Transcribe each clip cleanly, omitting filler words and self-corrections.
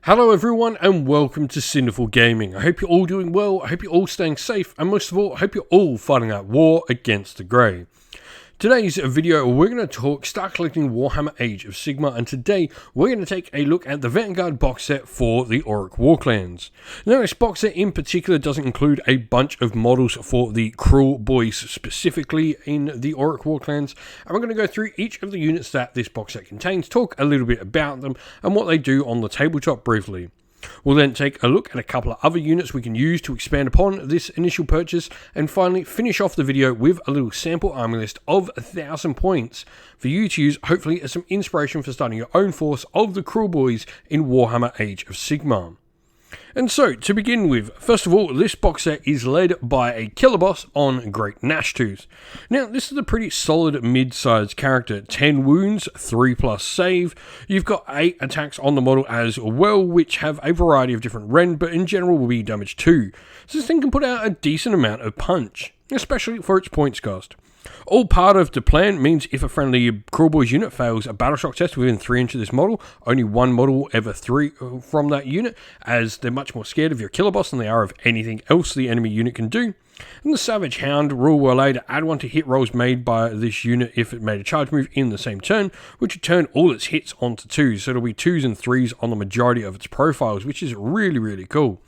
Hello everyone and welcome to Sinful Gaming. I hope you're all doing well, I hope you're all staying safe, and most of all, I hope you're all fighting that war against the Grey. Today's video, we're going to start collecting Warhammer Age of Sigmar, and today we're going to take a look at the Vanguard box set for the Orruk Warclans. Now, this box set in particular doesn't include a bunch of models for the Cruel Boys specifically in the Orruk Warclans, and we're going to go through each of the units that this box set contains, talk a little bit about them, and what they do on the tabletop briefly. We'll then take a look at a couple of other units we can use to expand upon this initial purchase, and finally finish off the video with a little sample army list of 1,000 points for you to use, hopefully as some inspiration for starting your own force of the Cruel Boys in Warhammer Age of Sigmar. And so, to begin with, first of all, this box set is led by a killer boss on Great Gnashtooth. Now, this is a pretty solid mid-sized character, 10 wounds, 3+ save. You've got 8 attacks on the model as well, which have a variety of different rend, but in general will be damage 2. So this thing can put out a decent amount of punch, especially for its points cost. All part of the plan means if a friendly Cruel Boys unit fails a battle shock test within 3 inches of this model, only one model ever 3 from that unit, as they're much more scared of your killer boss than they are of anything else the enemy unit can do. And the Savage Hound rule will allow you to add 1 to hit rolls made by this unit if it made a charge move in the same turn, which would turn all its hits onto 2s, so it'll be 2s and 3s on the majority of its profiles, which is really cool.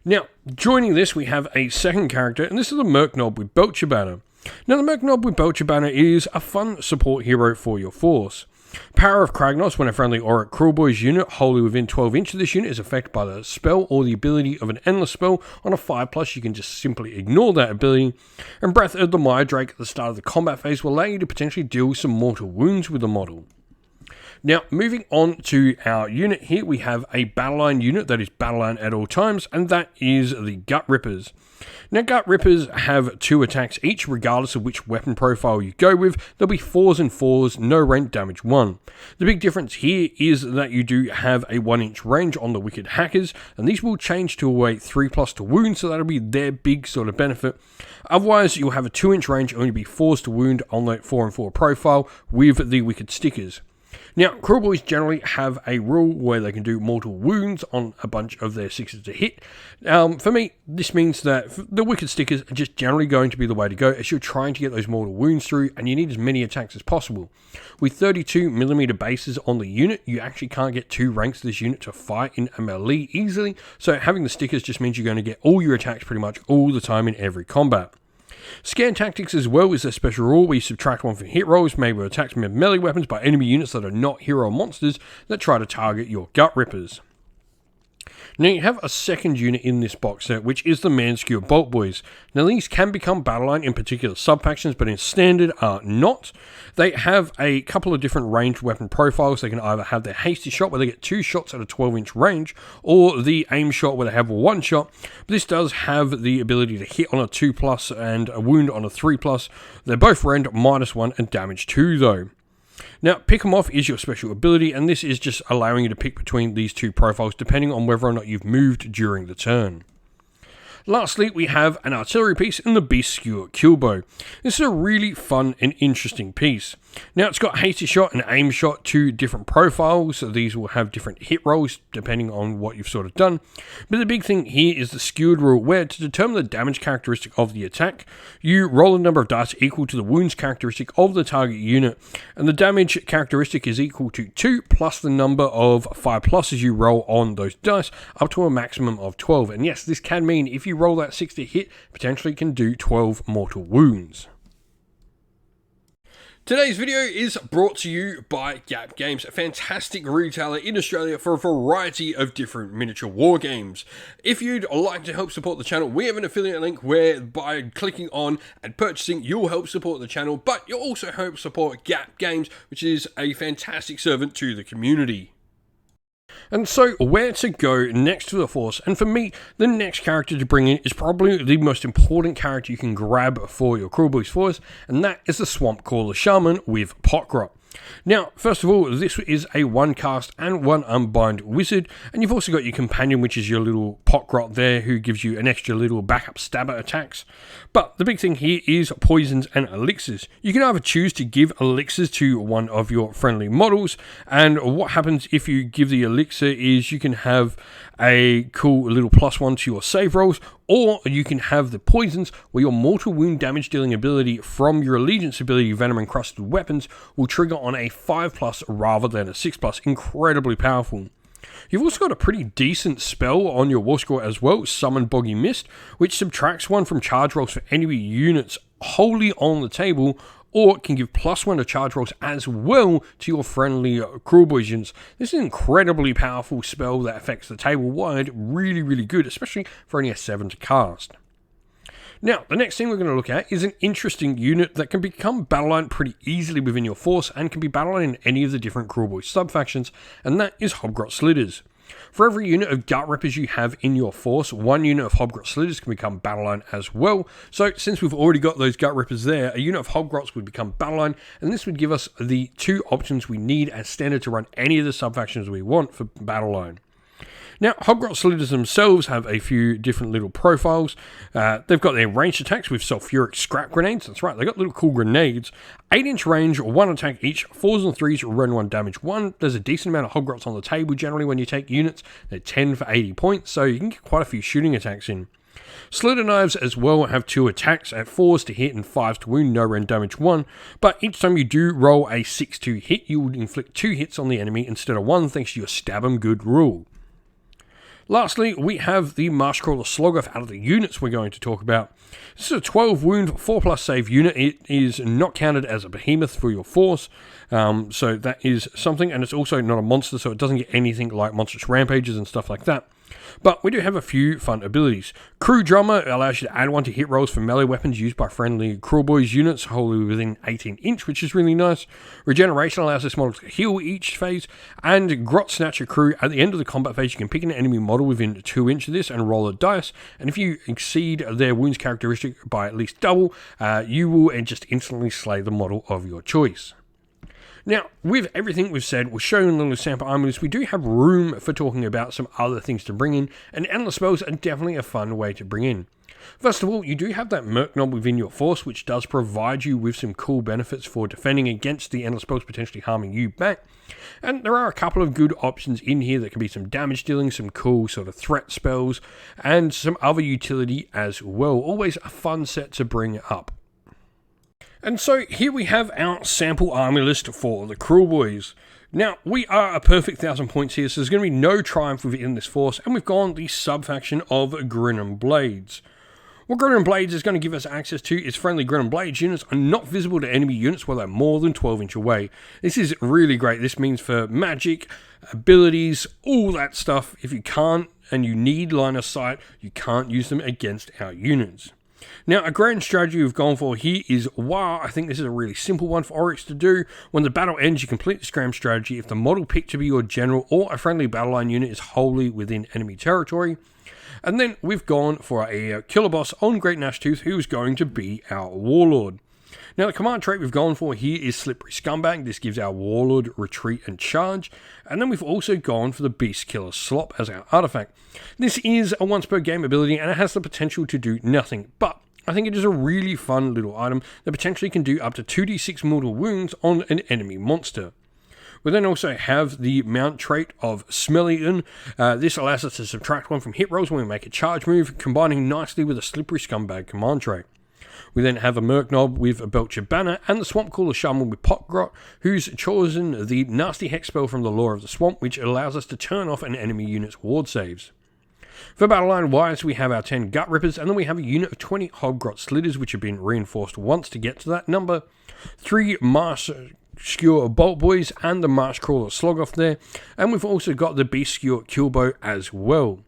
Now, joining this we have a second character, and this is the Merc Knob with Belcher Banner. Now, the Merc Knob with Belcher Banner is a fun support hero for your force. Power of Kragnos, when a friendly Orruk Cruel Boys unit wholly within 12 inches of this unit is affected by the spell or the ability of an endless spell on a 5+, you can just simply ignore that ability. And Breath of the Mire Drake at the start of the combat phase will allow you to potentially deal some mortal wounds with the model. Now, moving on to our unit here, we have a battle line unit that is battle line at all times, and that is the Gut Rippers. Now, Gut Rippers have 2 attacks each, regardless of which weapon profile you go with. There'll be 4s and 4s, no rend, damage 1. The big difference here is that you do have a 1-inch range on the Wicked Hackers, and these will change to a 3+ to wound, so that'll be their big sort of benefit. Otherwise, you'll have a 2-inch range, only be 4s to wound on the 4 and 4 profile with the Wicked Stickers. Now, Cruel Boys generally have a rule where they can do mortal wounds on a bunch of their 6s to hit. For me, this means that the Wicked Stickers are just generally going to be the way to go as you're trying to get those mortal wounds through, and you need as many attacks as possible. With 32mm bases on the unit, you actually can't get 2 ranks of this unit to fight in a melee easily, so having the stickers just means you're going to get all your attacks pretty much all the time in every combat. Scan Tactics as well is a special rule where you subtract 1 from hit rolls made with attacks with melee weapons by enemy units that are not hero monsters that try to target your Gut Rippers. Now, you have a second unit in this box set, which is the Manskewer Bolt Boys. Now, these can become battle line in particular sub-factions, but in standard are not. They have a couple of different ranged weapon profiles. They can either have their Hasty Shot, where they get 2 shots at a 12-inch range, or the Aim Shot, where they have 1 shot. But this does have the ability to hit on a 2+ and a wound on a 3+. They're both rend -1 and damage 2, though. Now, Pick 'em Off is your special ability, and this is just allowing you to pick between these 2 profiles depending on whether or not you've moved during the turn. Lastly, we have an artillery piece in the Beast Skewer Killbow. This is a really fun and interesting piece. Now, it's got Hasty Shot and Aim Shot, 2 different profiles, so these will have different hit rolls depending on what you've sort of done. But the big thing here is the Skewered rule, where to determine the damage characteristic of the attack, you roll a number of dice equal to the wounds characteristic of the target unit, and the damage characteristic is equal to 2 plus the number of 5+ you roll on those dice, up to a maximum of 12. And yes, this can mean if you roll that 6 to hit, potentially can do 12 mortal wounds. Today's video is brought to you by Gap Games, a fantastic retailer in Australia for a variety of different miniature war games. If you'd like to help support the channel, we have an affiliate link where by clicking on and purchasing, you'll help support the channel, but you'll also help support Gap Games, which is a fantastic servant to the community. And so, where to go next for the force? And for me, the next character to bring in is probably the most important character you can grab for your Cruel Boys force, and that is the Swamp Caller Shaman with Potgrot. Now, first of all, this is a 1 cast and 1 unbind wizard, and you've also got your companion, which is your little potgrot there, who gives you an extra little backup stabber attacks. But the big thing here is poisons and elixirs. You can either choose to give elixirs to one of your friendly models, and what happens if you give the elixir is you can have a cool little +1 to your save rolls, or you can have the poisons where your mortal wound damage dealing ability from your allegiance ability Venom Encrusted Weapons will trigger on a 5+ rather than a 6+. Incredibly powerful. You've also got a pretty decent spell on your war score as well, Summon Boggy Mist, which subtracts 1 from charge rolls for enemy units wholly on the table, or it can give +1 to charge rolls as well to your friendly Cruel Boys units. This is an incredibly powerful spell that affects the table wide. Really, really good, especially for only a 7 to cast. Now, the next thing we're going to look at is an interesting unit that can become battle-line pretty easily within your force and can be battle-line in any of the different Cruel Boys sub-factions, and that is Hobgrot Slitters. For every unit of Gut Rippers you have in your force, 1 unit of Hobgrot Slitters can become Battleline as well. So since we've already got those Gut Rippers there, a unit of Hobgrots would become Battleline, and this would give us the 2 options we need as standard to run any of the sub-factions we want for Battleline. Now, Hobgrot Slitters themselves have a few different little profiles. They've got their ranged attacks with sulfuric scrap grenades. That's right, they've got little cool grenades. 8-inch range, 1 attack each, 4s and 3s, run 1, damage 1. There's a decent amount of Hobgrots on the table generally when you take units. They're 10 for 80 points, so you can get quite a few shooting attacks in. Slitter Knives as well have 2 attacks at 4s to hit and 5s to wound, no rend damage 1, but each time you do roll a 6 to hit, you will inflict 2 hits on the enemy instead of 1 thanks to your stab 'em good rule. Lastly, we have the Marshcrawler Sloggoth out of the units we're going to talk about. This is a 12 wound, 4+ save unit. It is not counted as a behemoth for your force, so that is something, and it's also not a monster, so it doesn't get anything like monstrous rampages and stuff like that. But we do have a few fun abilities. Crew Drummer allows you to add 1 to hit rolls for melee weapons used by friendly Cruel Boys units wholly within 18 inch, which is really nice. Regeneration allows this model to heal each phase, and Grot Snatcher Crew, at the end of the combat phase, you can pick an enemy model within 2 inch of this and roll a dice, and if you exceed their wounds characteristic by at least double, you will just instantly slay the model of your choice. Now, with everything we've said, we've shown a little sample army list, we do have room for talking about some other things to bring in, and Endless Spells are definitely a fun way to bring in. First of all, you do have that Merc Knob within your force, which does provide you with some cool benefits for defending against the Endless Spells potentially harming you back. And there are a couple of good options in here that can be some damage dealing, some cool sort of threat spells, and some other utility as well. Always a fun set to bring up. And so here we have our sample army list for the Cruel Boys. Now, we are a perfect 1,000 points here, so there's going to be no triumph within this force, and we've gone the sub-faction of Grin and Blades. What Grin and Blades is going to give us access to is friendly Grin and Blades units are not visible to enemy units while they're more than 12 inch away. This is really great. This means for magic, abilities, all that stuff, if you can't and you need line of sight, you can't use them against our units. Now, a grand strategy we've gone for here is War. I think this is a really simple one for Oryx to do. When the battle ends, you complete the scram strategy if the model picked to be your general or a friendly battle line unit is wholly within enemy territory. And then we've gone for a killer boss on Great Gnashtooth, who is going to be our Warlord. Now, the command trait we've gone for here is Slippery Scumbag. This gives our Warlord retreat and charge. And then we've also gone for the Beast Killer Slop as our artifact. This is a once per game ability, and it has the potential to do nothing, but I think it is a really fun little item that potentially can do up to 2d6 mortal wounds on an enemy monster. We then also have the mount trait of Smelly. This allows us to subtract 1 from hit rolls when we make a charge move, combining nicely with a Slippery Scumbag command trait. We then have a Merc Knob with a Belcher Banner and the Swamp Cooler Shaman with Potgrot, who's chosen the Nasty Hex spell from the Law of the Swamp, which allows us to turn off an enemy unit's ward saves. For battle line wise, we have our 10 Gut Rippers, and then we have a unit of 20 Hobgrot Slitters, which have been reinforced once to get to that number, 3 Marsh Skewer Bolt Boys, and the Marshcrawler Sloggoth there, and we've also got the Beast Skewer Killbow as well.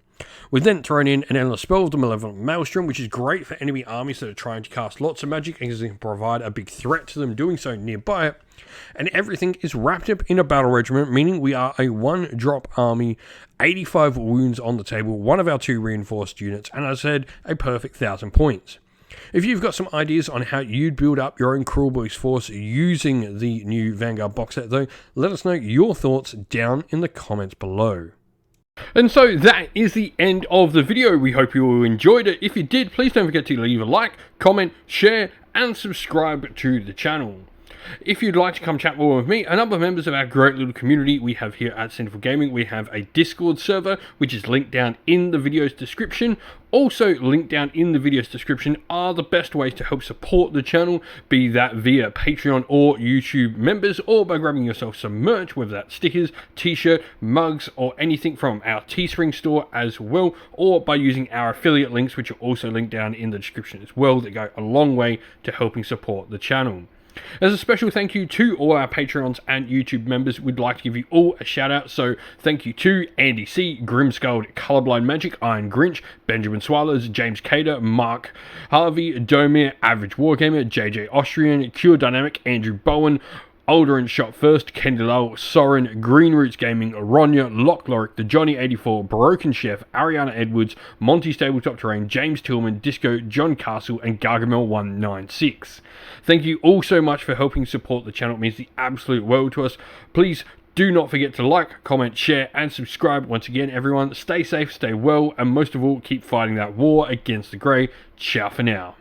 We've then thrown in an Endless Spell of the Malevolent Maelstrom, which is great for enemy armies that are trying to cast lots of magic, because it can provide a big threat to them doing so nearby it. And everything is wrapped up in a battle regiment, meaning we are a 1-drop army, 85 wounds on the table, one of our 2 reinforced units, and as I said, a perfect 1,000 points. If you've got some ideas on how you'd build up your own Cruel Boys force using the new Vanguard box set though, let us know your thoughts down in the comments below. And so that is the end of the video. We hope you all enjoyed it. If you did, please don't forget to leave a like, comment, share, and subscribe to the channel. If you'd like to come chat more with me and other members of our great little community we have here at Sinful Gaming, we have a Discord server which is linked down in the video's description. Also linked down in the video's description are the best ways to help support the channel, be that via Patreon or YouTube members, or by grabbing yourself some merch, whether that's stickers, t-shirt, mugs, or anything from our Teespring store as well, or by using our affiliate links, which are also linked down in the description as well, that go a long way to helping support the channel. As a special thank you to all our Patreons and YouTube members, we'd like to give you all a shout out. So thank you to Andy C, Grimskull, Colorblind Magic, Iron Grinch, Benjamin Swallows, James Cater, Mark Harvey, Domir, Average Wargamer, JJ Austrian, Cure Dynamic, Andrew Bowen, Alderin Shot First, Kendi Lull, Soren, Green Roots Gaming, Ronya, Lockloric, The Johnny 84, Broken Chef, Ariana Edwards, Monty Stabletop Terrain, James Tillman, Disco, John Castle, and Gargamel 196. Thank you all so much for helping support the channel. It means the absolute world to us. Please do not forget to like, comment, share, and subscribe. Once again, everyone, stay safe, stay well, and most of all, keep fighting that war against the grey. Ciao for now.